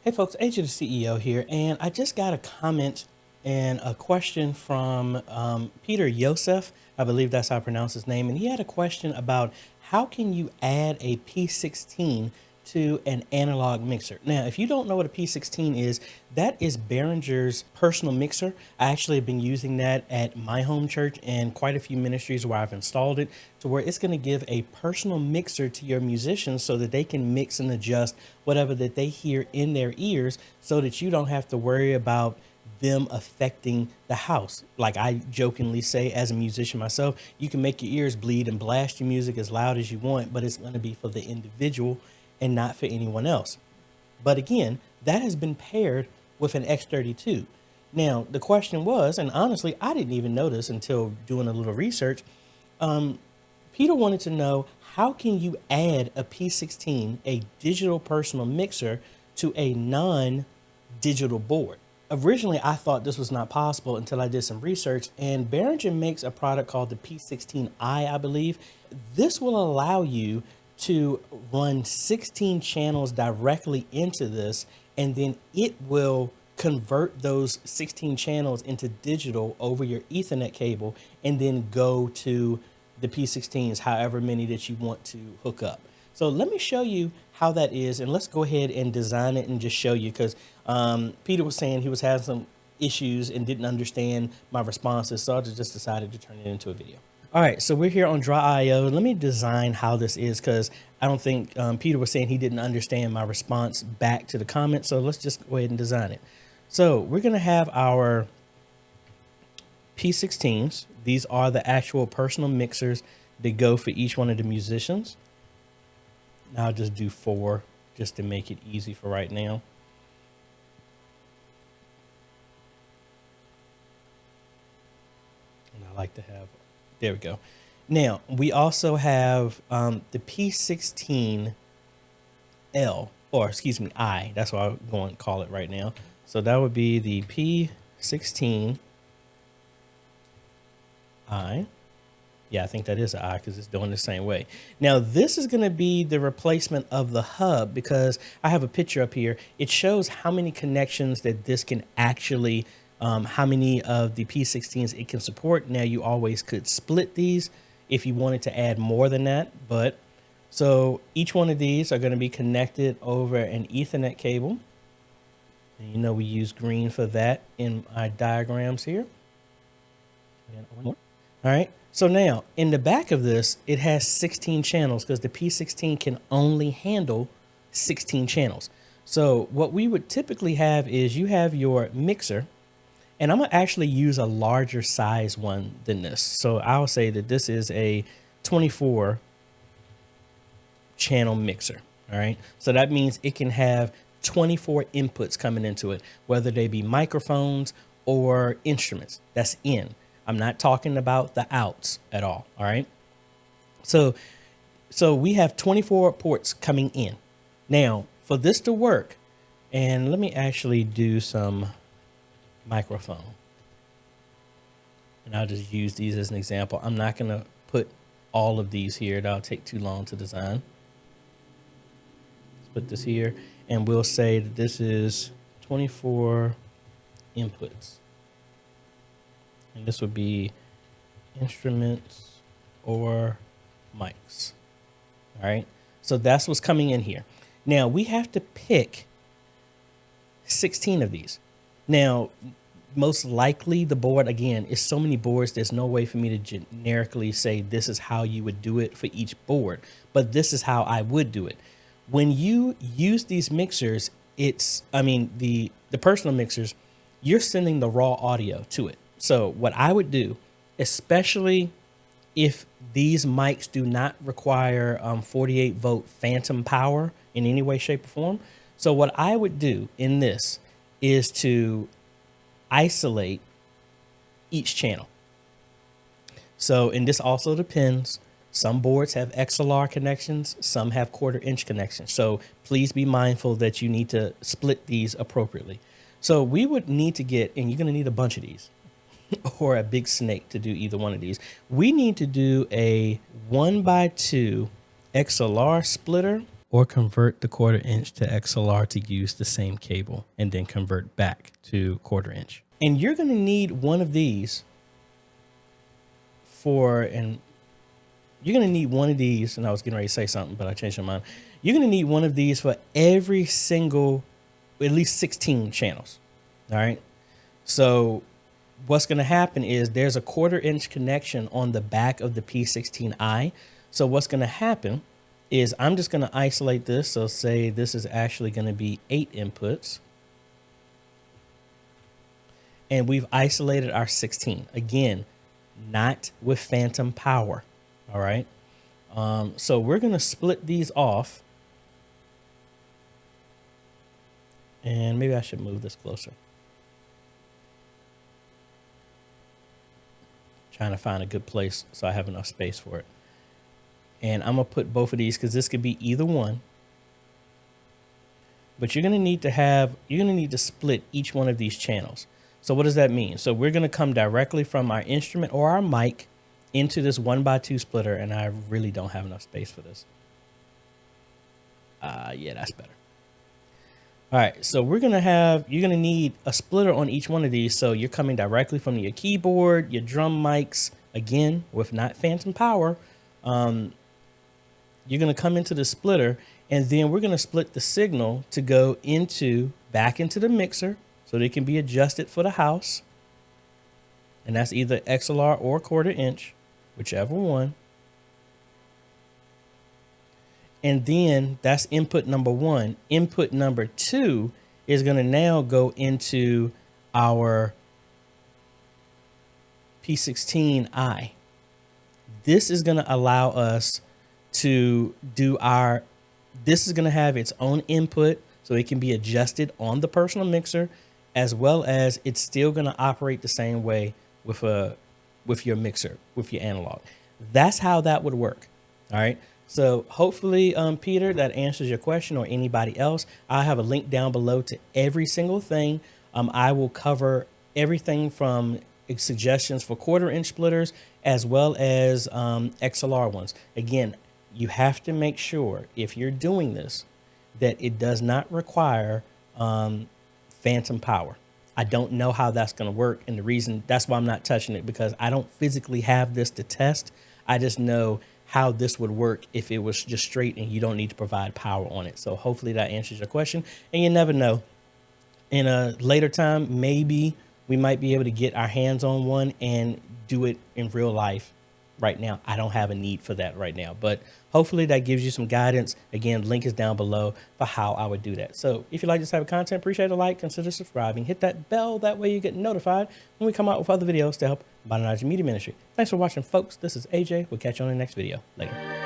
Hey folks, AJ the CEO here, and I just got a comment and a question from Peter Yousef. I believe that's how I pronounce his name. And he had a question about how can you add a P16 to an analog mixer. Now, if you don't know what a P16 is, that is Behringer's personal mixer. I actually have been using that at my home church and quite a few ministries where I've installed it to where it's going to give a personal mixer to your musicians so that they can mix and adjust whatever that they hear in their ears so that you don't have to worry about them affecting the house. Like I jokingly say, as a musician myself, you can make your ears bleed and blast your music as loud as you want, but it's going to be for the individual and not for anyone else. But again, that has been paired with an X32. Now, the question was, and honestly, I didn't even notice until doing a little research. Peter wanted to know, how can you add a P16, a digital personal mixer, to a non-digital board? Originally, I thought this was not possible until I did some research, and Behringer makes a product called the P16i, I believe. This will allow you to run 16 channels directly into this, and then it will convert those 16 channels into digital over your Ethernet cable and then go to the P16s, however many that you want to hook up. So let me show you how that is, and let's go ahead and design it and just show you, because Peter was saying he was having some issues and didn't understand my responses, so I just decided to turn it into a video. All right, so we're here on Draw.io. Let me design how this is, because I don't think Peter was saying he didn't understand my response back to the comment. So let's just go ahead and design it. So we're going to have our P16s. These are the actual personal mixers that go for each one of the musicians. Now I'll just do 4 just to make it easy for right now. And I like to have, there we go. Now we also have the P16L, or excuse me, I. That's what I'm going to call it right now. So that would be the P16I. Yeah, I think that is an I because it's doing the same way. Now, this is going to be the replacement of the hub, because I have a picture up here. It shows how many connections that this can actually, how many of the P16s it can support. Now, you always could split these if you wanted to add more than that. But so each one of these are going to be connected over an Ethernet cable. And you know, we use green for that in our diagrams here. All right. So now in the back of this, it has 16 channels because the P16 can only handle 16 channels. So what we would typically have is you have your mixer, and I'm going to actually use a larger size one than this. So I'll say that this is a 24 channel mixer. All right. So that means it can have 24 inputs coming into it, whether they be microphones or instruments. That's in. I'm not talking about the outs at all. All right. So we have 24 ports coming in. Now for this to work, and let me actually do some microphone. And I'll just use these as an example. I'm not going to put all of these here. That'll take too long to design. Let's put this here, and we'll say that this is 24 inputs. And this would be instruments or mics. All right. So that's what's coming in here. Now we have to pick 16 of these. Now, most likely the board, again, is so many boards, there's no way for me to generically say this is how you would do it for each board, but this is how I would do it. When you use these mixers, the personal mixers, you're sending the raw audio to it. So what I would do, especially if these mics do not require 48 volt phantom power in any way, shape, or form. So what I would do in this is to isolate each channel. So, and this also depends. Some boards have XLR connections, some have 1/4 inch connections. So please be mindful that you need to split these appropriately. So we would need to get, and you're going to need a bunch of these or a big snake to do either one of these. We need to do a 1x2 XLR splitter or convert the 1/4 inch to XLR to use the same cable and then convert back to 1/4 inch. And you're going to need one of these and I was getting ready to say something, but I changed my mind. You're going to need one of these for every single, at least 16 channels. All right. So what's going to happen is there's a 1/4 inch connection on the back of the P-16i. So what's going to happen is I'm just going to isolate this. So say this is actually going to be 8 inputs. And we've isolated our 16. Again, not with phantom power. All right. So we're going to split these off. And maybe I should move this closer. Trying to find a good place so I have enough space for it. And I'm going to put both of these because this could be either one. But you're going to need to split each one of these channels. So what does that mean? So we're going to come directly from our instrument or our mic into this 1x2 splitter. And I really don't have enough space for this. Yeah, that's better. All right. So you're going to need a splitter on each one of these. So you're coming directly from your keyboard, your drum mics, again, with not phantom power. You're going to come into the splitter, and then we're going to split the signal to go back into the mixer so they can be adjusted for the house. And that's either XLR or 1/4 inch, whichever one. And then that's input number 1. Input number 2 is going to now go into our P-16i. This is going to allow us to do this is going to have its own input so it can be adjusted on the personal mixer, as well as it's still going to operate the same way with your mixer, with your analog. That's how that would work. All right. So hopefully, Peter, that answers your question, or anybody else. I have a link down below to every single thing. I will cover everything from suggestions for 1/4 inch splitters as well as XLR ones. Again, you have to make sure if you're doing this that it does not require phantom power. I don't know how that's going to work. And the reason that's why I'm not touching it, because I don't physically have this to test. I just know how this would work if it was just straight and you don't need to provide power on it. So hopefully that answers your question. And you never know, in a later time, maybe we might be able to get our hands on one and do it in real life. Right now, I don't have a need for that right now, but hopefully that gives you some guidance. Again, link is down below for how I would do that. So if you like this type of content, appreciate a like, consider subscribing, hit that bell. That way you get notified when we come out with other videos to help modernize your media ministry. Thanks for watching, folks. This is AJ. We'll catch you on the next video. Later.